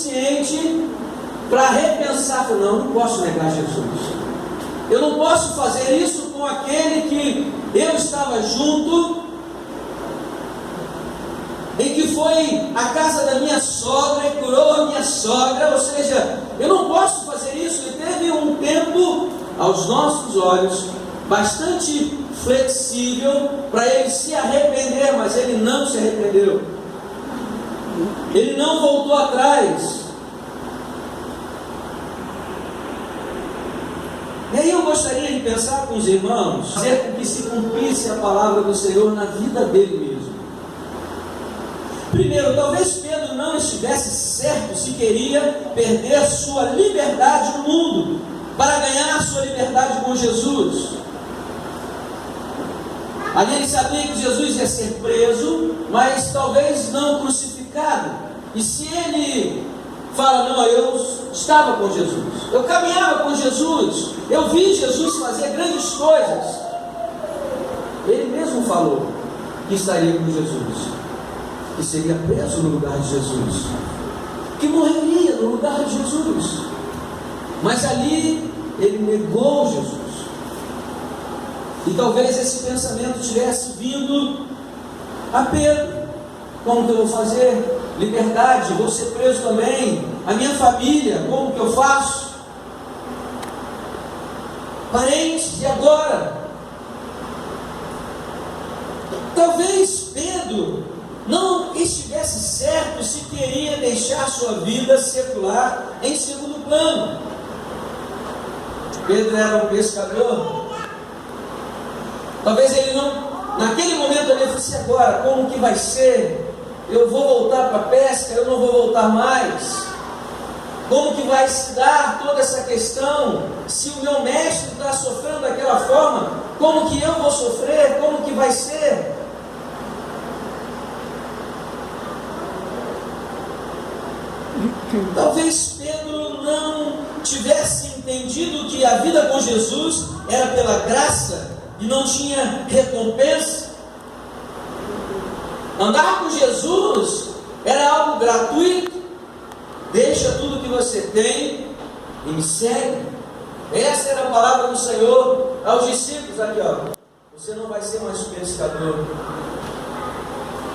suficiente para repensar, não posso negar Jesus. Eu não posso fazer isso com aquele que eu estava junto, em que foi à casa da minha sogra e curou a minha sogra. Ou seja, eu não posso fazer isso. E teve um tempo, aos nossos olhos, bastante flexível para ele se arrepender, mas ele não se arrependeu. Ele não voltou atrás. E aí eu gostaria de pensar com os irmãos, fazer com que se cumprisse a palavra do Senhor na vida dele mesmo. Primeiro, talvez Pedro não estivesse certo se queria perder sua liberdade no mundo para ganhar sua liberdade com Jesus. Ali ele sabia que Jesus ia ser preso, mas talvez não crucificado. E se ele fala, não, eu estava com Jesus, eu caminhava com Jesus, eu vi Jesus fazer grandes coisas. Ele mesmo falou que estaria com Jesus, que seria preso no lugar de Jesus, que morreria no lugar de Jesus. Mas ali ele negou Jesus. E talvez esse pensamento tivesse vindo a Pedro: como que eu vou fazer? Liberdade, vou ser preso também. A minha família, como que eu faço? Parentes, e agora? Talvez Pedro não estivesse certo se queria deixar sua vida secular em segundo plano. Pedro era um pescador. Talvez ele não, naquele momento ele disse: agora, como que vai ser? Eu vou voltar para a pesca? Eu não vou voltar mais? Como que vai se dar toda essa questão? Se o meu mestre está sofrendo daquela forma, como que eu vou sofrer? Como que vai ser? Talvez Pedro não tivesse entendido que a vida com Jesus era pela graça e não tinha recompensa. Andar com Jesus era algo gratuito. Deixa tudo que você tem e me segue. Essa era a palavra do Senhor aos discípulos aqui, ó. Você não vai ser mais pescador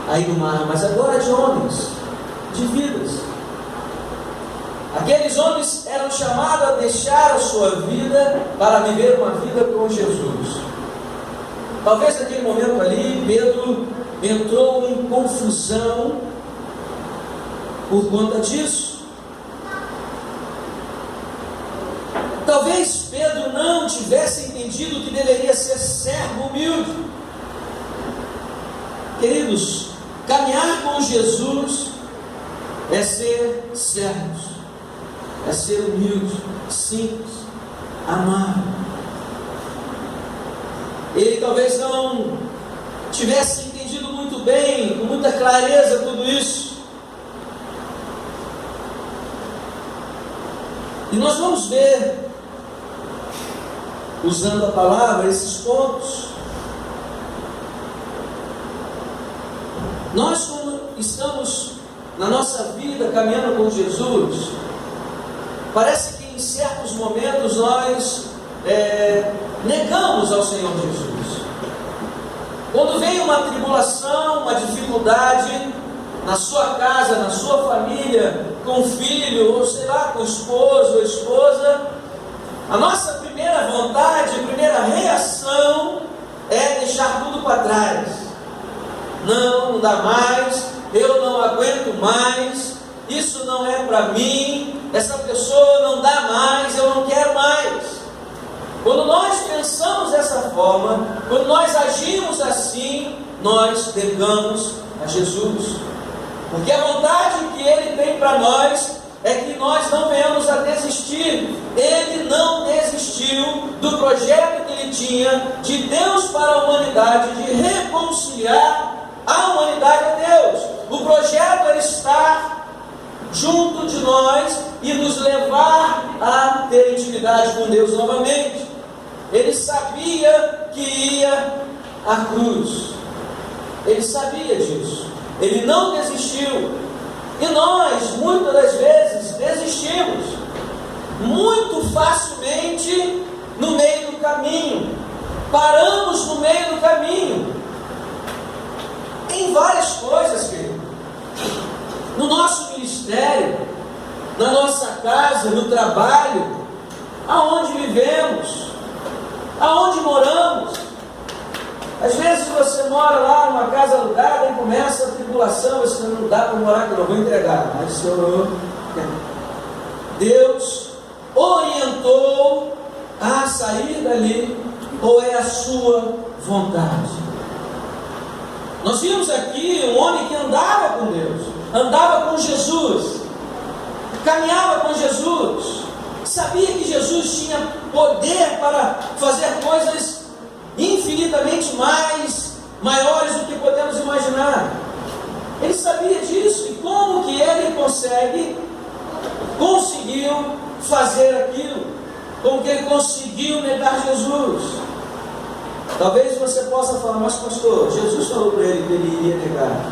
aí no mar, mas agora de homens, de vidas. Aqueles homens eram chamados a deixar a sua vida para viver uma vida com Jesus. Talvez naquele momento ali, Pedro entrou em confusão por conta disso. Talvez Pedro não tivesse entendido que deveria ser servo humilde. Queridos, caminhar com Jesus é ser servos, é ser humilde, simples, amar. Ele talvez não tivesse entendido muito bem, com muita clareza, tudo isso. E nós vamos ver, usando a palavra, esses pontos. Nós, quando estamos na nossa vida caminhando com Jesus, parece que em certos momentos nós negamos ao Senhor Jesus. Quando vem uma tribulação, uma dificuldade na sua casa, na sua família, com o filho, ou sei lá, com o esposo ou esposa, a nossa primeira vontade, a primeira reação é deixar tudo para trás. Não dá mais, eu não aguento mais, isso não é para mim, essa pessoa não dá mais, eu não quero mais. Quando nós pensamos dessa forma, quando nós agimos assim, nós negamos a Jesus. Porque a vontade que Ele tem para nós é que nós não venhamos a desistir. Ele não desistiu do projeto que Ele tinha de Deus para a humanidade, de reconciliar a humanidade a Deus. O projeto era estar junto de nós e nos levar a ter intimidade com Deus novamente. Ele sabia que ia à cruz. Ele sabia disso. Ele não desistiu. E nós, muitas das vezes, casa, no trabalho, aonde vivemos, aonde moramos. Às vezes você mora lá numa casa alugada e começa a tribulação, você não dá para morar, que eu não vou entregar, mas Senhor, Deus orientou a sair dali, ou é a sua vontade? Nós vimos aqui um homem que andava com Deus, andava com Jesus, caminhava com Jesus, sabia que Jesus tinha poder para fazer coisas infinitamente maiores do que podemos imaginar. Ele sabia disso, e como que ele conseguiu fazer aquilo? Como que ele conseguiu negar Jesus? Talvez você possa falar, mas pastor, Jesus falou para ele que ele iria negar.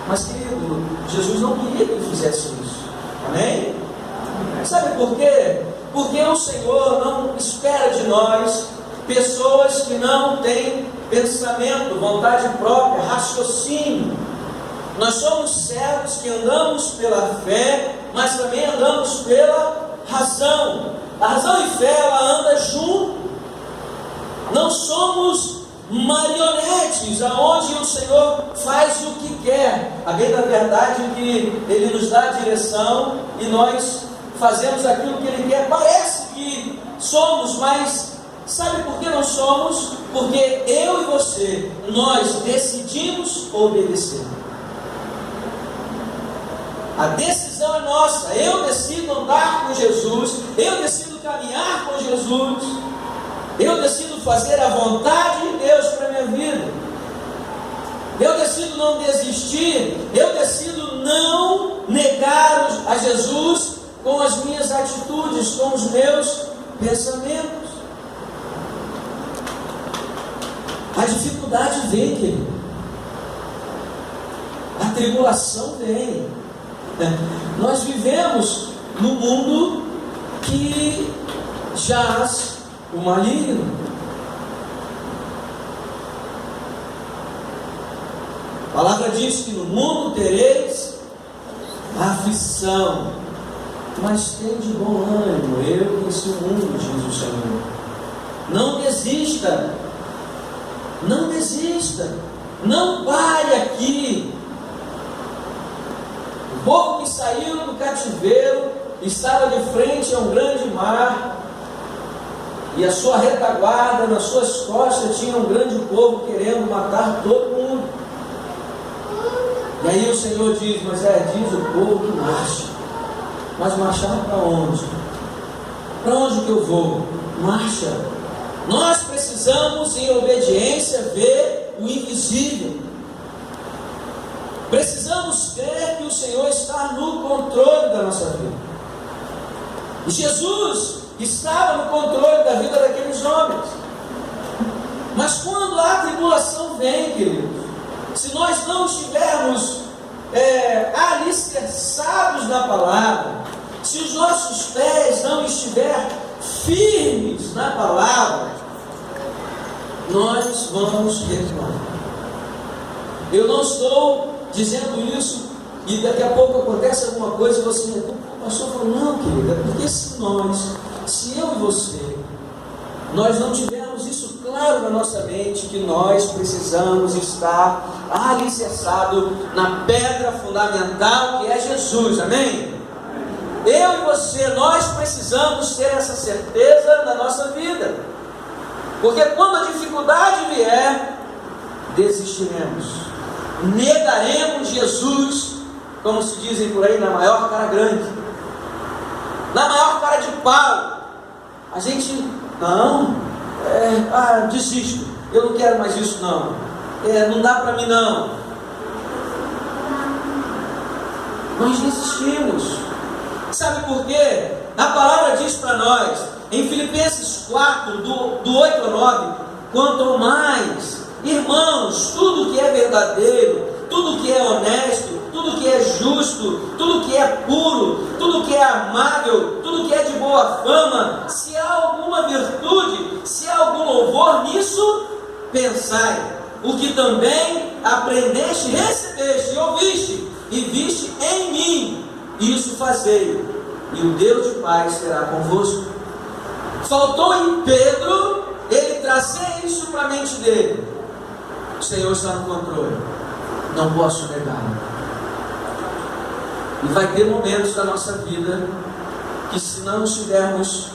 Mas querido, Jesus não queria que ele fizesse isso. Amém? Sabe por quê? Porque o Senhor não espera de nós pessoas que não têm pensamento, vontade própria, raciocínio. Nós somos servos que andamos pela fé, mas também andamos pela razão. A razão e fé, ela anda junto. Não somos marionetes, aonde o Senhor faz o que quer. A bem da verdade é que Ele nos dá a direção e nós fazemos aquilo que Ele quer. Parece que somos, mas sabe por que não somos? Porque eu e você, nós decidimos obedecer. A decisão é nossa. Eu decido andar com Jesus, eu decido caminhar com Jesus, eu decido fazer a vontade de Deus para a minha vida. Eu decido não desistir, eu decido não negar a Jesus com as minhas atitudes, com os meus pensamentos. A dificuldade vem, querido. A tribulação vem. Nós vivemos num mundo que jaz o maligno. A palavra diz que no mundo tereis aflição, mas tem de bom ânimo, eu venci o mundo, diz o Senhor. Não desista, não desista, não pare aqui. O povo que saiu do cativeiro estava de frente a um grande mar, e a sua retaguarda, nas suas costas, tinha um grande povo querendo matar todo mundo. E aí o Senhor diz, mas diz o povo que marcha. Mas marchar para onde? Para onde que eu vou? Marcha. Nós precisamos, em obediência, ver o invisível. Precisamos crer que o Senhor está no controle da nossa vida. E Jesus estava no controle da vida daqueles homens. Mas quando a tribulação vem, queridos, se nós não estivermos alicerçados na palavra, se os nossos pés não estiverem firmes na palavra, nós vamos recuar. Eu não estou dizendo isso e daqui a pouco acontece alguma coisa e você o pastor falou, não, querida, porque se eu e você, nós não tivermos isso claro na nossa mente, que nós precisamos estar alicerçado na pedra fundamental que é Jesus, amém? Eu e você, nós precisamos ter essa certeza na nossa vida, porque quando a dificuldade vier, desistiremos, negaremos Jesus, como se dizem por aí, na maior cara grande, na maior cara de pau. A gente, desisto, eu não quero mais isso não, não dá para mim não. Nós desistimos. Sabe por quê? A palavra diz para nós, em Filipenses 4, do 8 a 9, quanto ao mais, irmãos, tudo que é verdadeiro, tudo que é honesto, tudo que é justo, tudo que é puro, tudo que é amável, tudo que é de boa fama, se há alguma virtude, se há algum louvor, nisso pensai. O que também aprendeste, recebeste, ouviste e viste em mim, isso fazei, e o Deus de paz será convosco. Faltou em Pedro ele trazer isso para a mente dele. O Senhor está no controle, não posso negá-lo. E vai ter momentos da nossa vida que, se não estivermos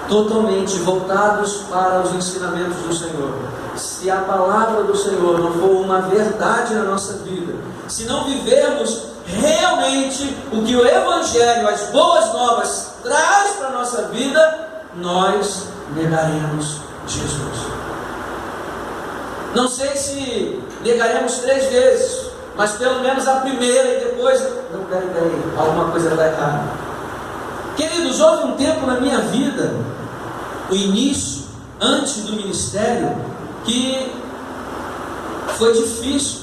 totalmente voltados para os ensinamentos do Senhor, se a palavra do Senhor não for uma verdade na nossa vida, se não vivermos realmente o que o Evangelho, as boas novas, traz para a nossa vida, nós negaremos Jesus. Não sei se negaremos 3 vezes, mas pelo menos a primeira e depois, não, peraí, alguma coisa está errada. Queridos, houve um tempo na minha vida, o início, antes do ministério, que foi difícil,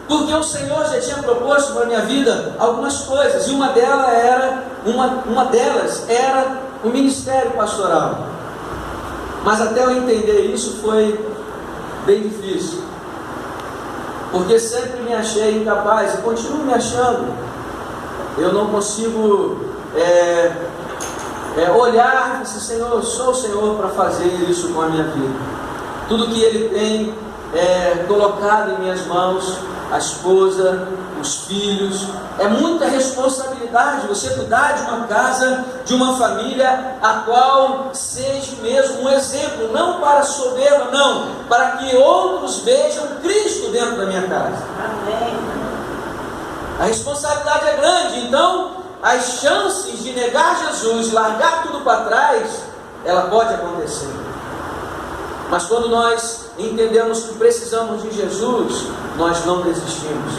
porque o Senhor já tinha proposto para a minha vida algumas coisas, e uma delas era o ministério pastoral. Mas até eu entender isso foi bem difícil, porque sempre me achei incapaz, e continuo me achando. Eu não consigo olhar e dizer: Senhor, eu sou o Senhor para fazer isso com a minha vida. Tudo que Ele tem colocado em minhas mãos, a esposa, os filhos, é muita responsabilidade você cuidar de uma casa, de uma família, a qual seja mesmo um exemplo, não para soberba, não, para que outros vejam Cristo dentro da minha casa. Amém. A responsabilidade é grande, então as chances de negar Jesus, largar tudo para trás, ela pode acontecer. Mas quando nós entendemos que precisamos de Jesus, nós não desistimos.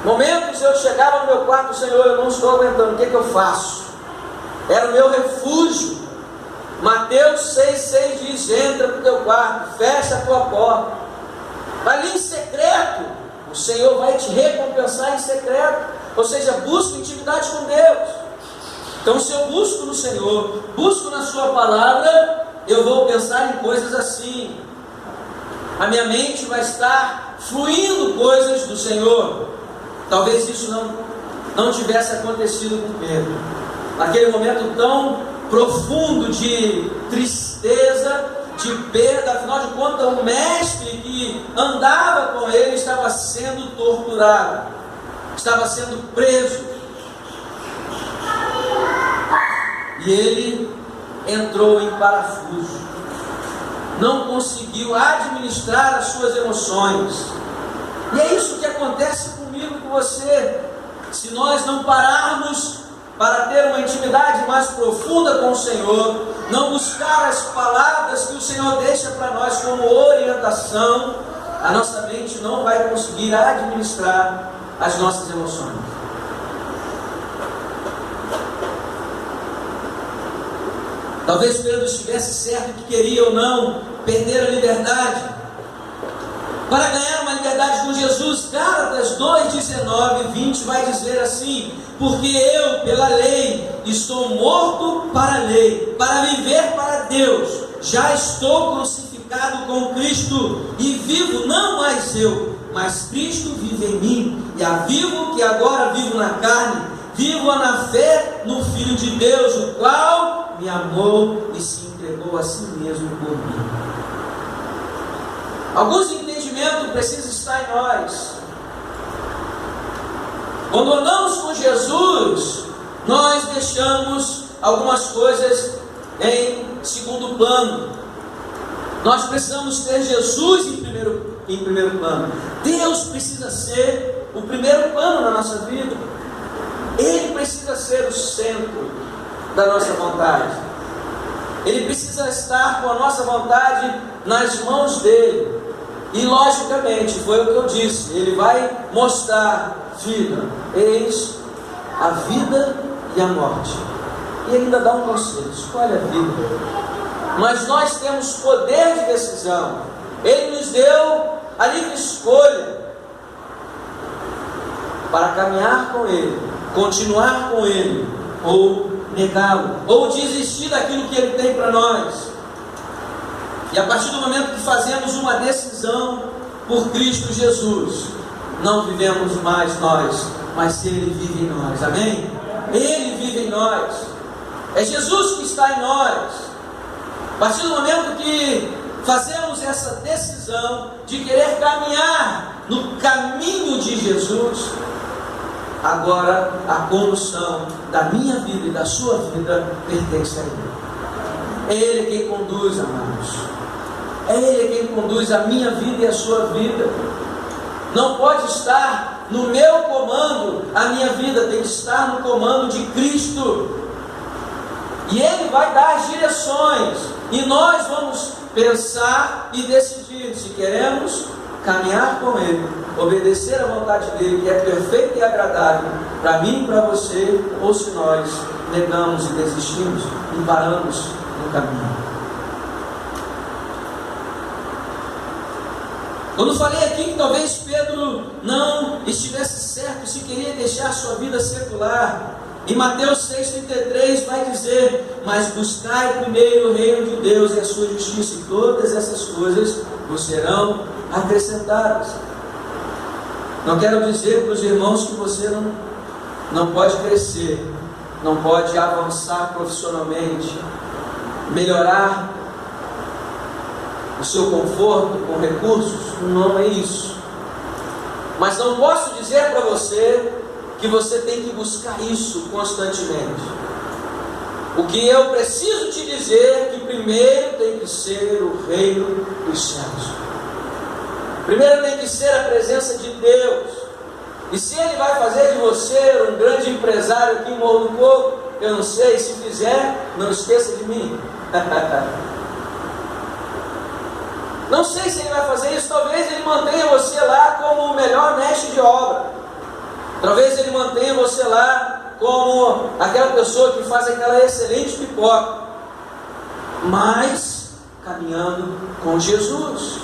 Momentos eu chegava no meu quarto: Senhor, eu não estou aguentando, o que eu faço? Era o meu refúgio. Mateus 6,6 diz: entra para o teu quarto, fecha a tua porta, vai ali em secreto, o Senhor vai te recompensar em secreto. Ou seja, busca intimidade com Deus. Então, se eu busco no Senhor, busco na sua palavra, eu vou pensar em coisas assim. A minha mente vai estar fluindo coisas do Senhor. Talvez isso não tivesse acontecido com Pedro. Naquele momento tão profundo de tristeza, de perda, afinal de contas, o mestre que andava com ele estava sendo torturado, estava sendo preso. E ele entrou em parafuso, não conseguiu administrar as suas emoções. E é isso que acontece comigo e com você. Se nós não pararmos para ter uma intimidade mais profunda com o Senhor, não buscar as palavras que o Senhor deixa para nós como orientação, a nossa mente não vai conseguir administrar as nossas emoções. Talvez Pedro estivesse certo que queria ou não perder a liberdade para ganhar uma liberdade com Jesus. Gálatas 2:19 e 20 vai dizer assim: porque eu, pela lei, estou morto para a lei, para viver para Deus. Já estou crucificado com Cristo, e vivo não mais eu, mas Cristo vive em mim. E a vivo que agora vivo na carne, vivo na fé no Filho de Deus, o qual me amou e se entregou a si mesmo por mim. Alguns entendimentos precisam estar em nós. Quando andamos com Jesus, nós deixamos algumas coisas em segundo plano. Nós precisamos ter Jesus em primeiro plano. Deus precisa ser o primeiro plano na nossa vida. Ele precisa ser o centro da nossa vontade. Ele precisa estar com a nossa vontade nas mãos dele. E logicamente, foi o que eu disse, ele vai mostrar vida. Eis a vida e a morte. E ele ainda dá um conselho: escolhe a vida. Mas nós temos poder de decisão. Ele nos deu a livre escolha para caminhar com ele, continuar com ele, ou negá-lo, ou desistir daquilo que ele tem para nós. E a partir do momento que fazemos uma decisão por Cristo Jesus, não vivemos mais nós, mas Ele vive em nós. Amém? Ele vive em nós. É Jesus que está em nós. A partir do momento que fazemos essa decisão de querer caminhar no caminho de Jesus, agora a condução da minha vida e da sua vida pertence a Ele. É Ele quem conduz, amados. É Ele quem conduz a minha vida e a sua vida. Não pode estar no meu comando, a minha vida tem que estar no comando de Cristo. E Ele vai dar as direções, e nós vamos pensar e decidir se queremos caminhar com Ele, obedecer à vontade dEle, que é perfeita e agradável para mim e para você, ou se nós negamos e desistimos e paramos no caminho. Quando falei aqui que talvez Pedro não estivesse certo se queria deixar sua vida secular, em Mateus 6,33 vai dizer: mas buscai primeiro o reino de Deus e a sua justiça, e todas essas coisas vos serão acrescentadas. Não quero dizer para os irmãos que você não pode crescer, não pode avançar profissionalmente, melhorar o seu conforto com recursos, não é isso. Mas não posso dizer para você que você tem que buscar isso constantemente. O que eu preciso te dizer é que primeiro tem que ser o reino dos céus. Primeiro tem que ser a presença de Deus. E se Ele vai fazer de você um grande empresário aqui em Morro do Coco, eu não sei, se fizer, não esqueça de mim. Não sei se Ele vai fazer isso. Talvez Ele mantenha você lá como o melhor mestre de obra. Talvez Ele mantenha você lá como aquela pessoa que faz aquela excelente pipoca, mas caminhando com Jesus,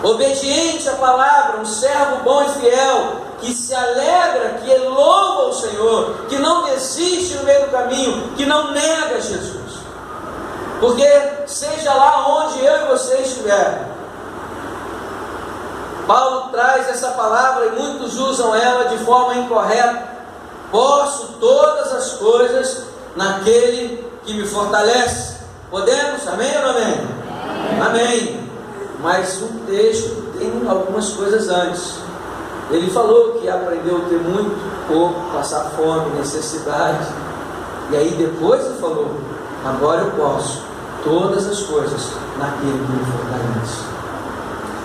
obediente à palavra, um servo bom e fiel, que se alegra, que louva o Senhor, que não desiste no meio do caminho, que não nega Jesus. Porque seja lá onde eu e você estiver, Paulo traz essa palavra e muitos usam ela de forma incorreta. Posso todas as coisas naquele que me fortalece. Podemos? Amém ou não amém? Amém. Mas um texto tem algumas coisas antes. Ele falou que aprendeu a ter muito, pouco, passar fome, necessidade. E aí depois ele falou: agora eu posso todas as coisas naquele que me fortalece.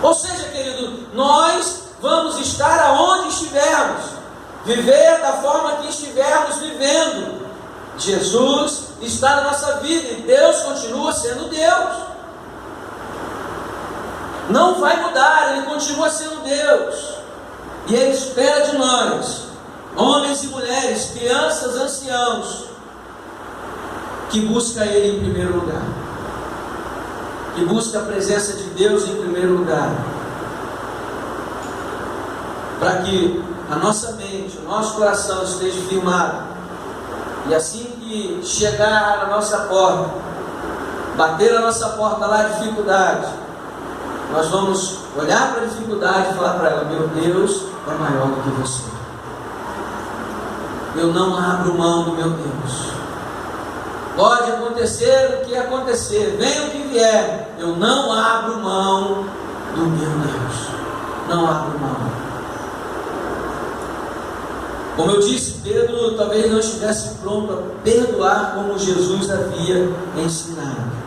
Ou seja, querido, nós vamos estar aonde estivermos, viver da forma que estivermos vivendo. Jesus está na nossa vida e Deus continua sendo Deus. Não vai mudar, Ele continua sendo Deus. E Ele espera de nós, homens e mulheres, crianças, anciãos, que busca Ele em primeiro lugar, que busca a presença de Deus em primeiro lugar, para que a nossa mente, o nosso coração esteja firmado, e assim que chegar na nossa porta, bater na nossa porta lá a dificuldade, nós vamos olhar para a dificuldade e falar para ela: meu Deus é maior do que você, eu não abro mão do meu Deus. Pode acontecer o que acontecer, venha o que vier, eu não abro mão do meu Deus, não abro mão. Como eu disse, Pedro talvez não estivesse pronto a perdoar como Jesus havia ensinado.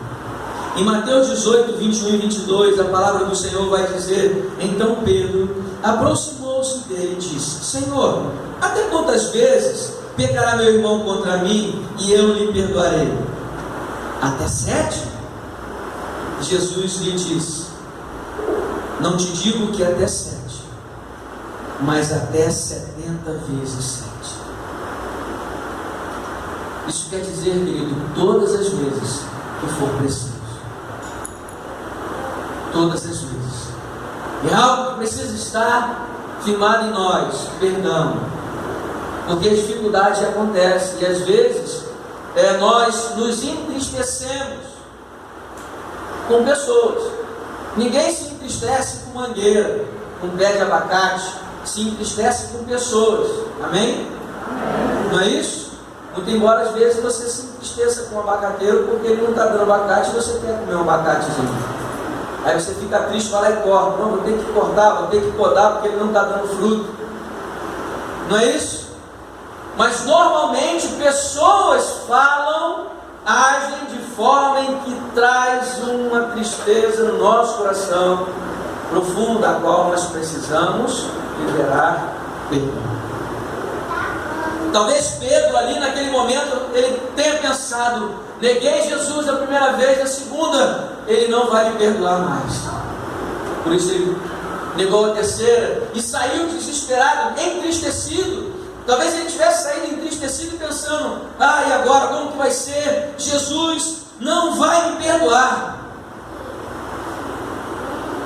Em Mateus 18, 21 e 22, a palavra do Senhor vai dizer: então Pedro aproximou-se dele e disse: Senhor, até quantas vezes pecará meu irmão contra mim e eu lhe perdoarei? Até 7? Jesus lhe disse: não te digo que até 7, mas até 70 vezes 7. Isso quer dizer, querido, todas as vezes que for preciso. Todas as vezes. É algo que precisa estar firmado em nós, perdão. Porque a dificuldade acontece e às vezes nós nos entristecemos com pessoas. Ninguém se entristece com mangueira, com pé de abacate, se entristece com pessoas. Amém? Não é isso? Muito embora às vezes você se entristeça com o abacateiro porque ele não está dando abacate e você quer comer um abacatezinho. Aí você fica triste, vai lá e corta. Não, vou ter que cortar, vou ter que podar porque ele não está dando fruto. Não é isso? Mas normalmente pessoas falam, agem de forma em que traz uma tristeza no nosso coração profundo, da qual nós precisamos liberar perdão. Talvez Pedro ali naquele momento ele tenha pensado: neguei Jesus a primeira vez, a segunda ele não vai me perdoar mais. Por isso ele negou a terceira e saiu desesperado, entristecido. Talvez ele tivesse saído entristecido pensando: e agora como que vai ser? Jesus não vai me perdoar.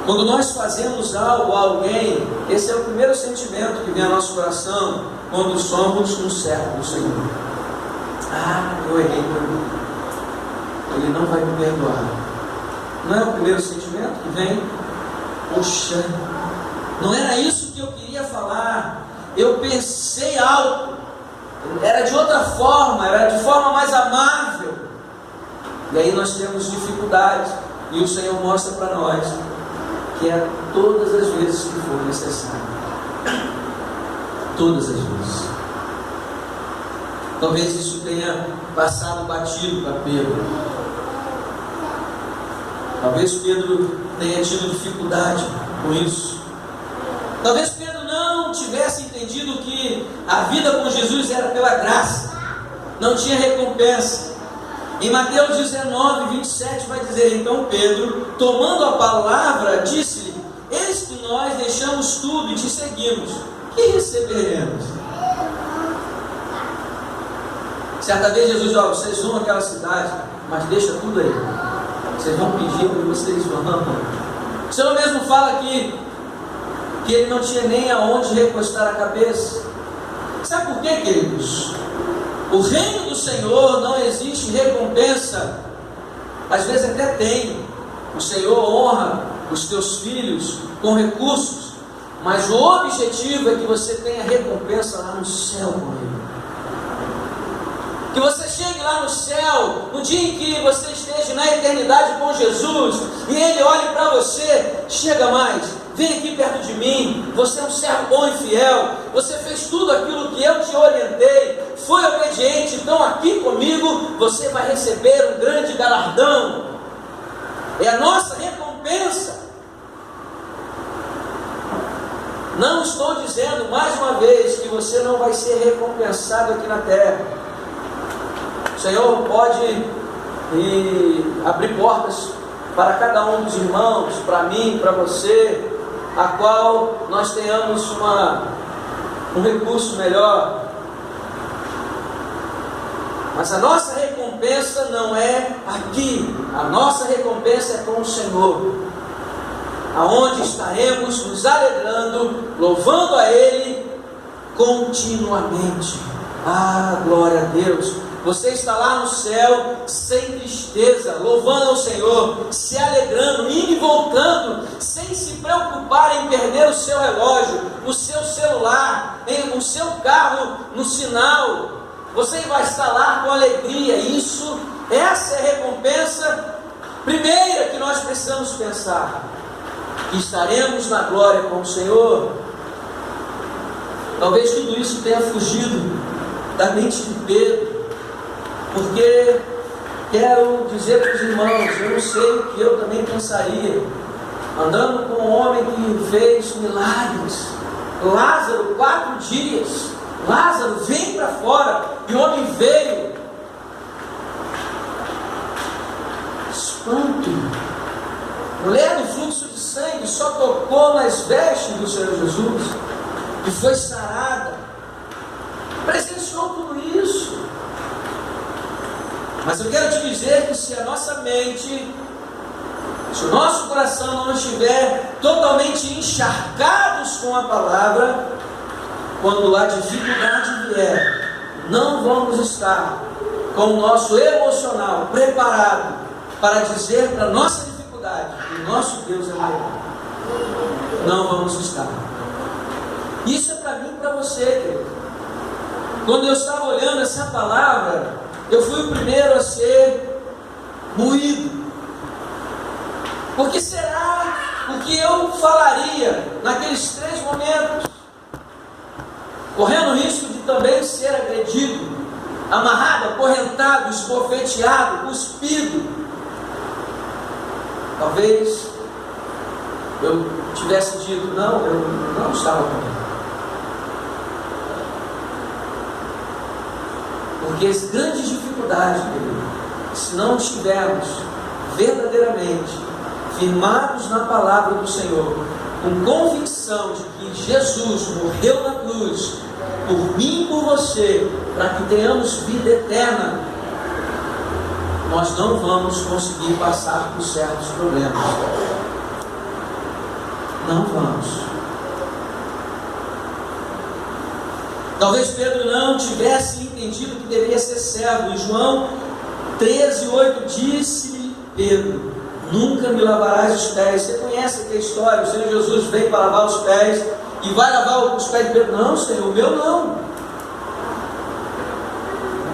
Quando nós fazemos algo a alguém, esse é o primeiro sentimento que vem ao nosso coração quando somos um servo do Senhor. Eu errei por mim. Ele não vai me perdoar. Não é o primeiro sentimento que vem? Poxa, não era isso que eu queria falar. Eu pensei algo. Era de outra forma, era de forma mais amável. E aí nós temos dificuldades. E o Senhor mostra para nós que é todas as vezes que for necessário. Todas as vezes. Talvez isso tenha passado batido para Pedro. Talvez Pedro tenha tido dificuldade com isso. Talvez Pedro não tivesse entendido que a vida com Jesus era pela graça, não tinha recompensa. Em Mateus 19, 27 vai dizer: então Pedro, tomando a palavra, disse-lhe: eis que nós deixamos tudo e te seguimos, que receberemos? Certa vez Jesus: vocês vão àquela cidade, mas deixa tudo aí, vocês vão pedir onde vocês vão. O Senhor mesmo fala aqui que ele não tinha nem aonde recostar a cabeça. Sabe por quê, queridos? O reino do Senhor não existe recompensa. Às vezes até tem. O Senhor honra os teus filhos com recursos, mas o objetivo é que você tenha recompensa lá no céu com Ele. Que você chegue lá no céu, no dia em que você esteja na eternidade com Jesus, e Ele olhe para você: chega mais, vem aqui perto de mim, você é um servo bom e fiel, você fez tudo aquilo que eu te orientei, foi obediente, então aqui comigo você vai receber um grande galardão. É a nossa recompensa. Não estou dizendo mais uma vez que você não vai ser recompensado aqui na terra. O Senhor pode abrir portas para cada um dos irmãos, para mim, para você, a qual nós tenhamos um recurso melhor. Mas a nossa recompensa não é aqui. A nossa recompensa é com o Senhor, aonde estaremos nos alegrando, louvando a Ele continuamente. Glória a Deus! Você está lá no céu sem tristeza, louvando ao Senhor, se alegrando, indo e voltando, sem se preocupar em perder o seu relógio, o seu celular, o seu carro no sinal. Você vai estar lá com alegria. Essa é a recompensa primeira que nós precisamos pensar, que estaremos na glória com o Senhor. Talvez tudo isso tenha fugido da mente de Pedro, porque quero dizer para os irmãos, eu não sei o que eu também pensaria, andando com um homem que fez milagres. Lázaro, 4 dias, Lázaro, vem para fora, e o homem veio. Espanto. Mulher do fluxo de sangue só tocou nas vestes do Senhor Jesus e foi sarada. Presenciou tudo isso. Mas eu quero te dizer que se a nossa mente, se o nosso coração não estiver totalmente encharcados com a palavra, quando a dificuldade vier, não vamos estar com o nosso emocional preparado para dizer para a nossa dificuldade que o nosso Deus é maior. Não vamos estar. Isso é para mim e para você, querido. Quando eu estava olhando essa palavra, eu fui o primeiro a ser moído. Porque será o que eu falaria naqueles 3 momentos? Correndo o risco de também ser agredido, amarrado, acorrentado, esbofeteado, cuspido. Talvez eu tivesse dito, não, eu não estava comigo. Porque as grandes dificuldades, querido, se não estivermos verdadeiramente firmados na palavra do Senhor, com convicção de que Jesus morreu na cruz, por mim e por você, para que tenhamos vida eterna, nós não vamos conseguir passar por certos problemas. Não vamos. Talvez Pedro não tivesse entendido que deveria ser servo. Em João 13:8 disse-lhe Pedro: nunca me lavarás os pés. Você conhece aqui a história? O Senhor Jesus veio para lavar os pés e vai lavar os pés de Pedro. Não, Senhor, o meu não.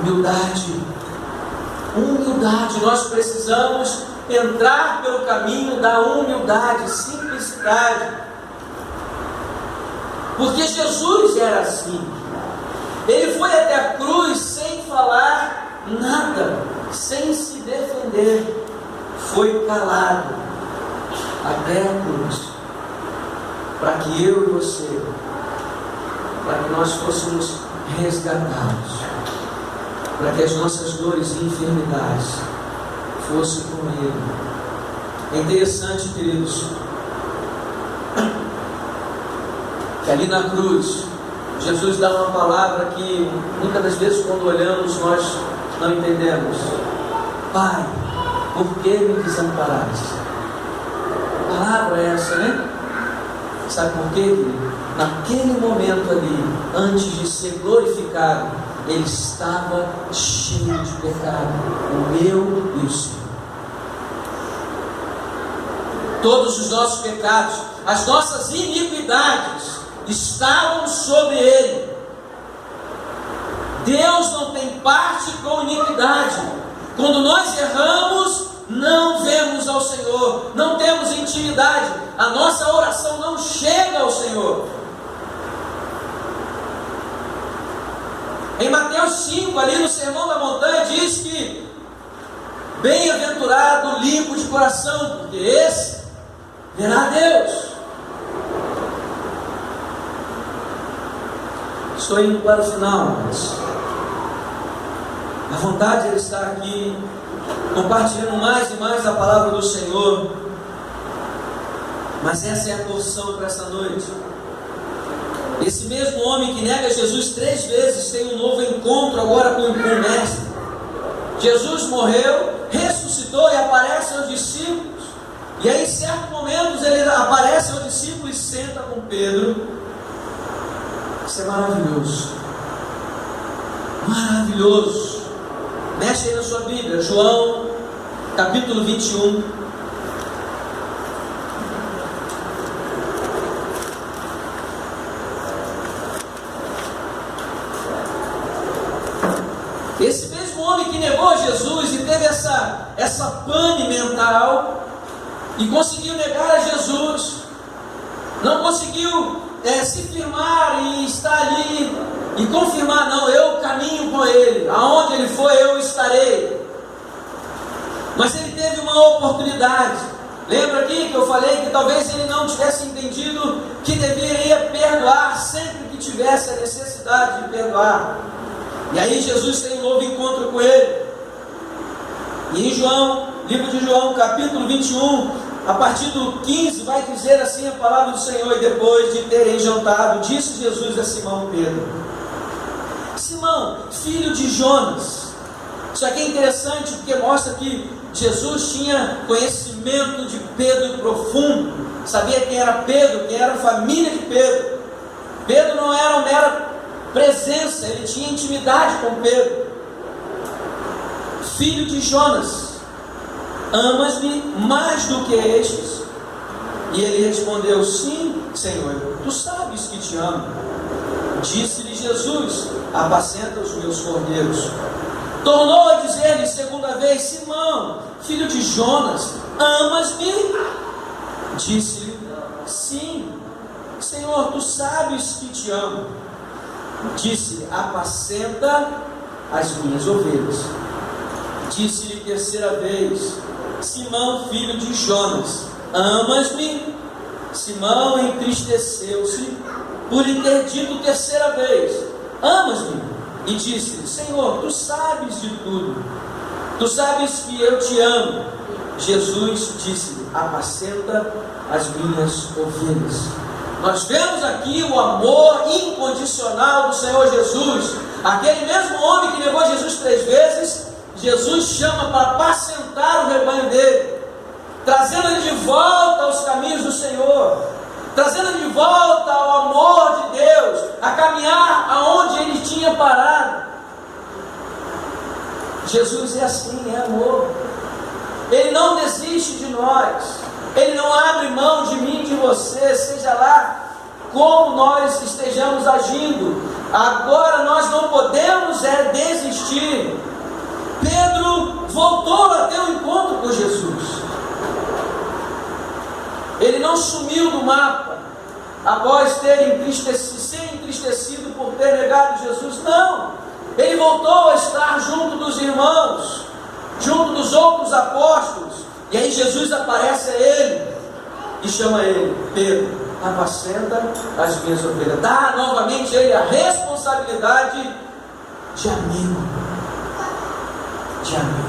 Humildade. Nós precisamos entrar pelo caminho da humildade, simplicidade. Porque Jesus era assim. Ele foi até a cruz sem falar nada, sem se defender. Foi calado até a cruz, para que eu e você, para que nós fôssemos resgatados, para que as nossas dores e enfermidades fossem com Ele. É interessante, queridos, que ali na cruz, Jesus dá uma palavra que muitas das vezes quando olhamos nós não entendemos. Pai, por que me desamparaste? A palavra é essa, né? Sabe por quê? Naquele momento ali, antes de ser glorificado, ele estava cheio de pecado, o meu e o seu. Todos os nossos pecados, as nossas iniquidades estavam sobre ele. Deus não tem parte com iniquidade. Quando nós erramos, não vemos ao Senhor, não temos intimidade, a nossa oração não chega ao Senhor. Em Mateus 5, ali no Sermão da Montanha, diz que bem-aventurado, limpo de coração, porque esse verá a Deus. Estou indo para o final, mas a vontade de estar aqui compartilhando mais e mais a palavra do Senhor. Mas essa é a porção para essa noite. Esse mesmo homem que nega Jesus 3 vezes tem um novo encontro agora com o mestre. Jesus morreu, ressuscitou e aparece aos discípulos. E aí em certos momentos ele aparece aos discípulos e senta com Pedro. Isso é maravilhoso. Maravilhoso. Mexe aí na sua Bíblia, João capítulo 21. Esse mesmo homem que negou Jesus e teve essa pane mental e conseguiu negar a Jesus, não conseguiu se firmar e estar ali e confirmar, não, eu caminho com ele, aonde ele for eu estarei. Mas ele teve uma oportunidade. Lembra aqui que eu falei que talvez ele não tivesse entendido que deveria perdoar sempre que tivesse a necessidade de perdoar. E aí Jesus tem um novo encontro com ele. E em João, livro de João, capítulo 21, a partir do 15, vai dizer assim a palavra do Senhor: e depois de terem jantado, disse Jesus a Simão Pedro: Simão, filho de Jonas. Isso aqui é interessante porque mostra que Jesus tinha conhecimento de Pedro profundo, sabia quem era Pedro, quem era a família de Pedro. Pedro não era uma mera presença, ele tinha intimidade com Pedro. Filho de Jonas, amas-me mais do que estes? E ele respondeu: sim, Senhor, tu sabes que te amo. Disse-lhe Jesus: apacenta os meus cordeiros. Tornou a dizer-lhe segunda vez: Simão, filho de Jonas, amas-me? Disse-lhe: sim, Senhor, tu sabes que te amo. Disse: apacenta as minhas ovelhas. Disse-lhe terceira vez: Simão, filho de Jonas, amas-me? Simão entristeceu-se por lhe ter dito terceira vez: amas-me? E disse: Senhor, tu sabes de tudo, tu sabes que eu te amo. Jesus disse-lhe: apacenta as minhas ovelhas. Nós vemos aqui o amor incondicional do Senhor Jesus. Aquele mesmo homem que negou Jesus 3 vezes, Jesus chama para apacentar o rebanho dele, trazendo ele de volta aos caminhos do Senhor, trazendo ele de volta ao amor de Deus, a caminhar aonde ele tinha parado. Jesus é assim, é amor. Ele não desiste de nós, Ele não abre mão de mim, de você, seja lá como nós estejamos agindo. Agora nós não podemos desistir. Pedro voltou a ter um encontro com Jesus. Ele não sumiu do mapa após ter ser entristecido por ter negado Jesus. Não, ele voltou a estar junto dos irmãos, junto dos outros apóstolos. E aí Jesus aparece a ele e chama ele: Pedro, apacenta as minhas ovelhas. Dá novamente a ele a responsabilidade de amigo. De amigo.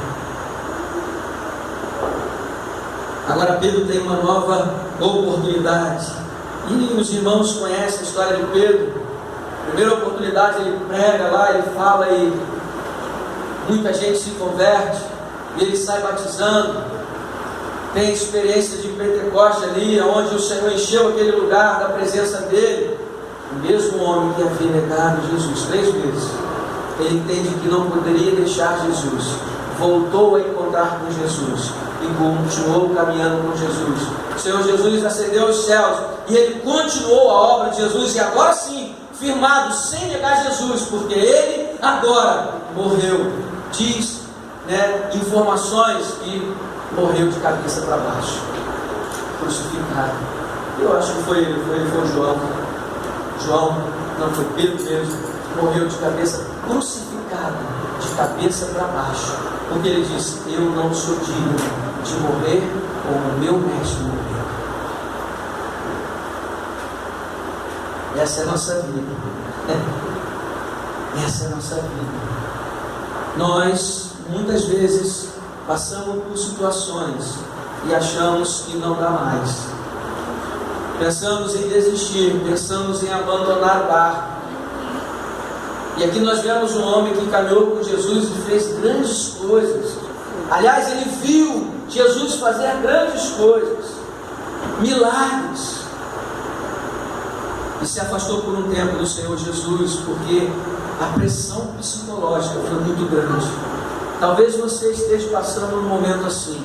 Agora Pedro tem uma nova oportunidade. E os irmãos conhecem a história de Pedro. Primeira oportunidade, ele prega lá, ele fala e muita gente se converte. E ele sai batizando. Tem experiência de Pentecoste ali, onde o Senhor encheu aquele lugar da presença dele. O mesmo homem que havia negado Jesus 3 vezes, ele entende que não poderia deixar Jesus, voltou a encontrar com Jesus e continuou caminhando com Jesus. O Senhor Jesus ascendeu aos céus e ele continuou a obra de Jesus, e agora sim, firmado, sem negar Jesus, porque ele agora morreu. Diz, informações que morreu de cabeça para baixo, crucificado. Eu acho que foi João, não, foi Pedro mesmo, morreu de cabeça, crucificado, de cabeça para baixo, porque ele disse: eu não sou digno de morrer como o meu mestre morreu. Essa é a nossa vida. Essa é a nossa vida. Nós, muitas vezes, passamos por situações e achamos que não dá mais. Pensamos em desistir, pensamos em abandonar o barco. E aqui nós vemos um homem que caminhou com Jesus e fez grandes coisas. Aliás, ele viu Jesus fazer grandes coisas, milagres. E se afastou por um tempo do Senhor Jesus, porque a pressão psicológica foi muito grande. Talvez você esteja passando um momento assim,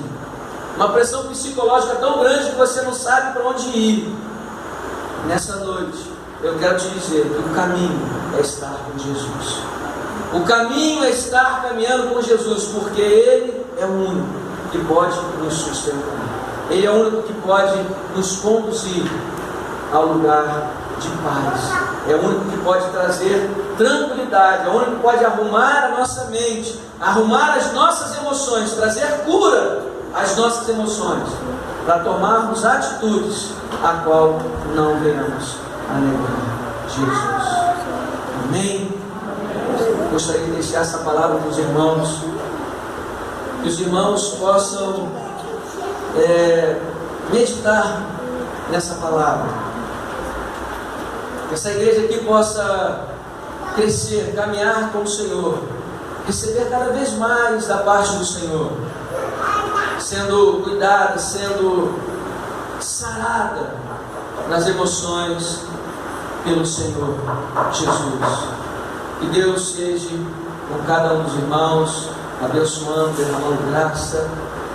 uma pressão psicológica tão grande que você não sabe para onde ir. Nessa noite, eu quero te dizer que o caminho é estar com Jesus. O caminho é estar caminhando com Jesus, porque Ele é o único que pode nos sustentar. Ele é o único que pode nos conduzir ao lugar de paz. É o único que pode trazer tranquilidade. É o único que pode arrumar a nossa mente, arrumar as nossas emoções, trazer cura às nossas emoções, para tomarmos atitudes a qual não venhamos a negar Jesus. Amém? Gostaria de deixar essa palavra para os irmãos, que os irmãos possam meditar nessa palavra, que essa igreja aqui possa crescer, caminhar com o Senhor, receber cada vez mais da parte do Senhor, sendo cuidada, sendo sarada nas emoções pelo Senhor Jesus. Que Deus seja com cada um dos irmãos, abençoando, derramando graça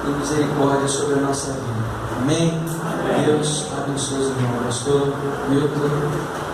e misericórdia sobre a nossa vida. Amém? Deus abençoe os irmãos. Pastor Milton.